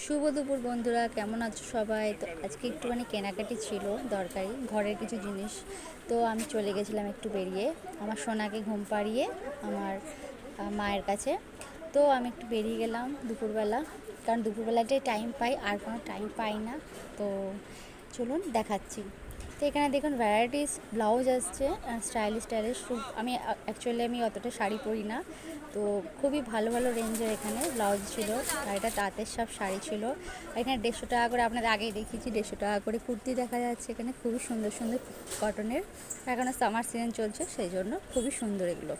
শুভ দুপুর বন্ধুরা, কেমন আছো সবাই? তো আজকে একটুখানি কেনাকাটি ছিল, দরকারি ঘরের কিছু জিনিস। তো আমি চলে গেছিলাম একটু বেরিয়ে আমার সোনাকে ঘুম পাড়িয়ে আমার মায়ের কাছে। তো আমি একটু বেরিয়ে গেলাম দুপুরবেলা, কারণ দুপুরবেলাটাই টাইম পাই, আর কোনো টাইম পাই না। তো চলুন দেখাচ্ছি। তো এখানে দেখুন ভ্যারাইটিস ব্লাউজ আসছে, স্টাইলিশ স্টাইলিশ। আমি অ্যাকচুয়ালি অতটা শাড়ি পরি না, তো খুবই ভালো ভালো রেঞ্জের এখানে ব্লাউজ ছিল। আর এটা তাঁতের সব শাড়ি ছিল। আর এখানে 150 টাকা করে, আপনাদের আগেই দেখিয়েছি, 150 টাকা করে কুর্তি দেখা যাচ্ছে এখানে, খুবই সুন্দর সুন্দর কটনের। এখন সামার সিজন চলছে, সেই জন্য খুবই সুন্দর এগুলো।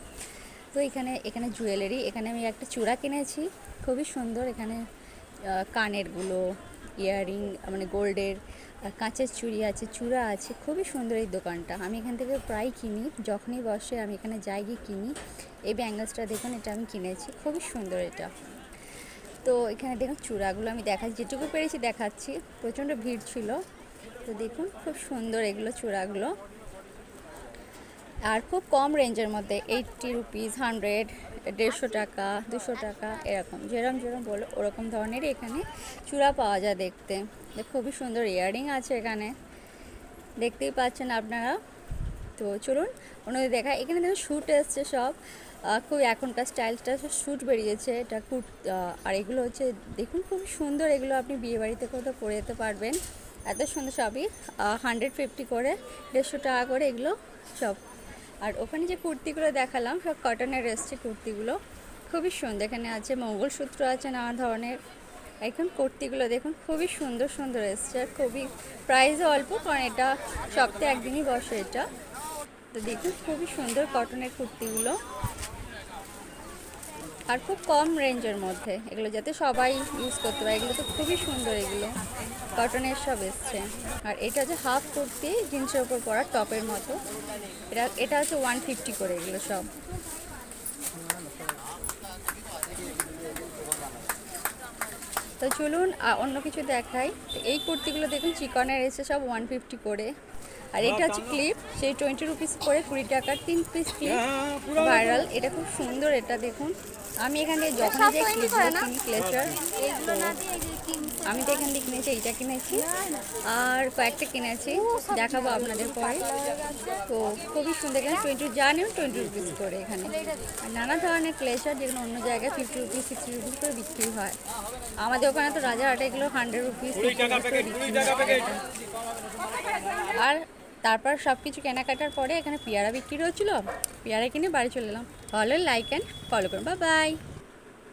তো এখানে এখানে জুয়েলারি, এখানে আমি একটা চূড়া কিনেছি, খুবই সুন্দর। এখানে কানেরগুলো, ইয়াররিং, মানে গোল্ডের, কাঁচের চুড়ি আছে, চূড়া আছে, খুবই সুন্দর এই দোকানটা। আমি এখান থেকে প্রায় কিনি, যখনই বসে আমি এখানে যাই গিয়ে কিনি। এই ব্যাঙ্গলসটা দেখুন, এটা আমি কিনেছি, খুবই সুন্দর এটা। তো এখানে দেখুন চূড়াগুলো আমি দেখাচ্ছি, যেটুকু পেরেছি দেখাচ্ছি, প্রচণ্ড ভিড় ছিল। তো দেখুন খুব সুন্দর এগুলো চূড়াগুলো, আর খুব কম রেঞ্জের মধ্যে, 80 রুপিস, 100, 150 টাকা, 200 টাকা, এরকম যেরকম যেরকম বলো ওরকম ধরনেরই এখানে চূড়া পাওয়া যায় দেখতে। খুবই সুন্দর ইয়াররিং আছে এখানে, দেখতেই পাচ্ছেন আপনারা। তো চলুন অন্যদের দেখা। এখানে দেখুন শ্যুট এসছে সব, খুব এখনকার স্টাইলটা শ্যুট বেরিয়েছে, এটা আর এগুলো হচ্ছে দেখুন খুবই সুন্দর। এগুলো আপনি বিয়েবাড়িতে কোথাও পরে যেতে পারবেন, এত সুন্দর। সবই 150 করে, 150 টাকা করে এগুলো সব। আর ওখানে যে কুর্তিগুলো দেখালাম সব কটনের এসছে কুর্তিগুলো, খুবই সুন্দর। এখানে আছে মঙ্গলসূত্র আছে নানা ধরনের। এখন কুর্তিগুলো দেখুন খুবই সুন্দর সুন্দর এসছে, আর খুবই প্রাইসও অল্প, কারণ এটা সপ্তাহে একদিনই বসে এটা। তো দেখুন খুবই সুন্দর কটনের কুর্তিগুলো, আর খুব কম রেঞ্জের মধ্যে এগুলো, যাতে সবাই ইউজ করতে পারে। এগুলো তো খুবই সুন্দর, এগুলো কটনের সব এসছে। আর এটা হচ্ছে হাফ কুর্তি, জিন্সের ওপর পরা টপের মতো, এটা হচ্ছে 150 করে এগুলো সব। তো চলুন অন্য কিছু দেখাই। এই কুর্তিগুলো দেখুন চিকনের এসে সব 150 করে। আর এটা হচ্ছে ক্লিপ, সেই 20 রুপিস করে, 20 টাকার 3 পিস ক্লিপ, ভাইরাল। এটা খুব সুন্দর, এটা দেখুন। আমি এখান থেকে যখন যাই ক্লিপগুলো কিনি, ক্লেচার। আমি তো এখান থেকে কিনেছি, এইটা কিনেছি, আর কয়েকটা কিনেছি, দেখাবো আপনাদের পরে। তো খুবই সুন্দর, এখানে 20 যা নেন 20 রুপিস করে এখানে। আর নানা ধরনের ক্লেচার, যেগুলো অন্য জায়গায় 50 রুপিস, 60 রুপিস করে বিক্রি হয়, আমাদের ওখানে তো রাজারহাটে এগুলো 100 রুপিস, 50 করে বিক্রি হয়। আর তারপর সব কিছু কেনাকাটার পরে এখানে পেয়ারা বিক্রি হচ্ছিলো, পেয়ারা কিনে বাড়ি চলে এলাম। ভালো লাইক অ্যান্ড ফলো করুন, বাই বাই।